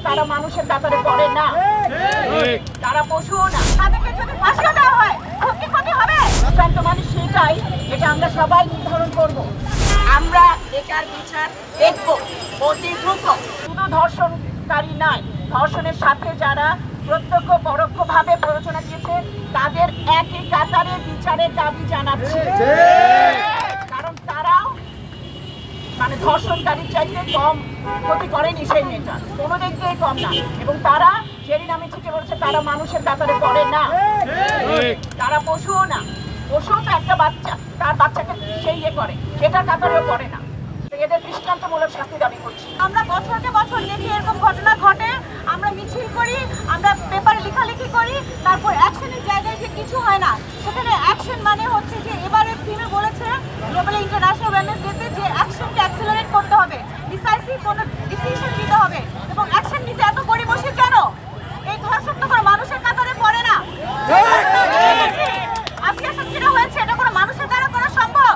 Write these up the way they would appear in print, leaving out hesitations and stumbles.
তারা মানুষের কাতারে পড়ে না, তারা পশুও না। তাদেরকে যদি ফাঁসিও দেওয়া হয় খুব কি ক্ষতি হবে? শান্ত মানুষ সেটাই, এটা আমরা সবাই নির্ধারণ করব। আমরা এটার বিচার দেখব অতি দ্রুত। শুধু ধর্ষণকারী নয়, ধর্ষণের সাথে যারা প্রত্যক্ষ পরোক্ষভাবে প্ররোচনা দিয়েছে তাদের একই কাতারে বিচারের দাবি জানাচ্ছে, কারণ তারাও মানে ধর্ষণকারীর চাইতে কম ক্ষতি করেনি সেই মেয়েটা, কোনো দিক দিয়ে কম না। এবং তারা জেরিন আমি ঠিকই বলছে, তারা মানুষের কাতারে পড়ে না, তারা পশুও না। পশু তো একটা বাচ্চা, তার বাচ্চাকে সেই ইয়ে করে, সেটার কাতারেও পড়ে না। এদের দৃষ্টান্তমূলক শাস্তি দাবি করছি। আমরা বছরকে বছর দেখি এরকম ঘটনা ঘটে, আমরা মিছিল করি, আমরা পেপারে লেখালেখি করি, তারপর অ্যাকশনের জায়গায় যে কিছু হয় না। সেখানে অ্যাকশন মানে হচ্ছে যে এবারে থিমে বলেছে গ্লোবাল ইন্টারন্যাশনাল ওয়েলনেস ডেতে যে অ্যাকশনকে অ্যাক্সেলারেট করতে হবে, ডিসাইসিভ কোনো ডিসিশন নিতে হবে। এবং অ্যাকশন নিতে এত গড়িমসি কেন? এই ধর্ষক তো কোনো মানুষের কাতারে পড়ে না। আজকে যেটা হয়েছে এটা কোনো মানুষের দ্বারা করা সম্ভব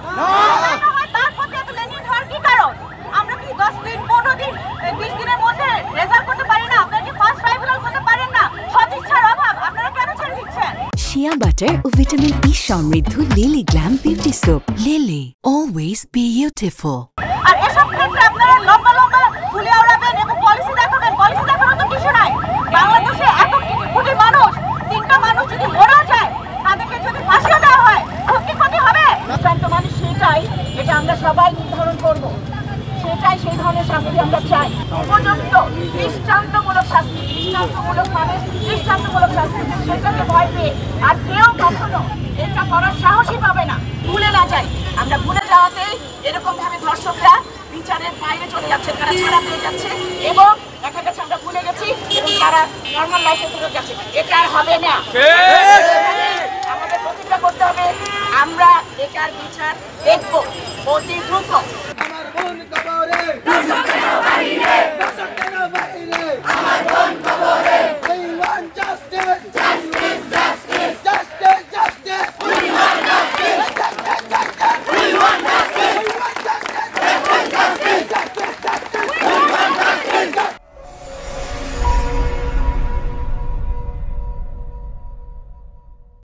হয়? তার প্রতি এত লেনিন হওয়ার কি কারণ? আমরা কি 10 দিন 15 দিন 20 দিনের মধ্যে রেজাল্ট করতে পারি না? আপনারা কি ফার্স্ট ট্রাইব্যুনাল করতে পারেন না? সদিচ্ছার অভাব, আপনারা কেন ছেড়ে দিচ্ছেন? শিয়া বাটার ও ভিটামিন ই সমৃদ্ধ Lily Glam Beauty soap. Lily, always beautiful. আর এসব ক্ষেত্রে আপনারা লম্বা লম্বা গুলি আওড়াবেন এবং পলিসি দেখাবেন। পলিসি দেখানোর তো কিছু নাই। বাংলাদেশে এত কোটি মানুষ, 3টা মানুষ যদি মরা যায়, তাদেরকে যদি ফাঁসিও দেওয়া হয় খুব কি ক্ষতি হবে? শান্ত মানুষ সেটাই, এটা আমরা সবাই নির্ধারণ করব। সেটাই, সেই ধরনের শাস্তি আমরা চাই। উপযুক্ত দৃষ্টান্তমূলক শাস্তি, দৃষ্টান্তমূলক মানে দৃষ্টান্তমূলক শাস্তি, সেটাকে ভয় পেয়ে আর কেউ কখনো এটা করার সাহসই পাবে না। ভুলে না যাই, আমরা ভুলে যাওয়াতেই এরকম ভাবে ধর্ষকরা বিচারের বাইরে চলে যাচ্ছে, তারা ছাড়া পেয়ে যাচ্ছে এবং দেখা গেছে আমরা ভুলে গেছি এবং তারা নর্মাল লাইফে ফিরে যাচ্ছে। এটা আর হবে না। আমাদের প্রতিজ্ঞা করতে হবে, আমরা এটার বিচার দেখব অতি দ্রুত।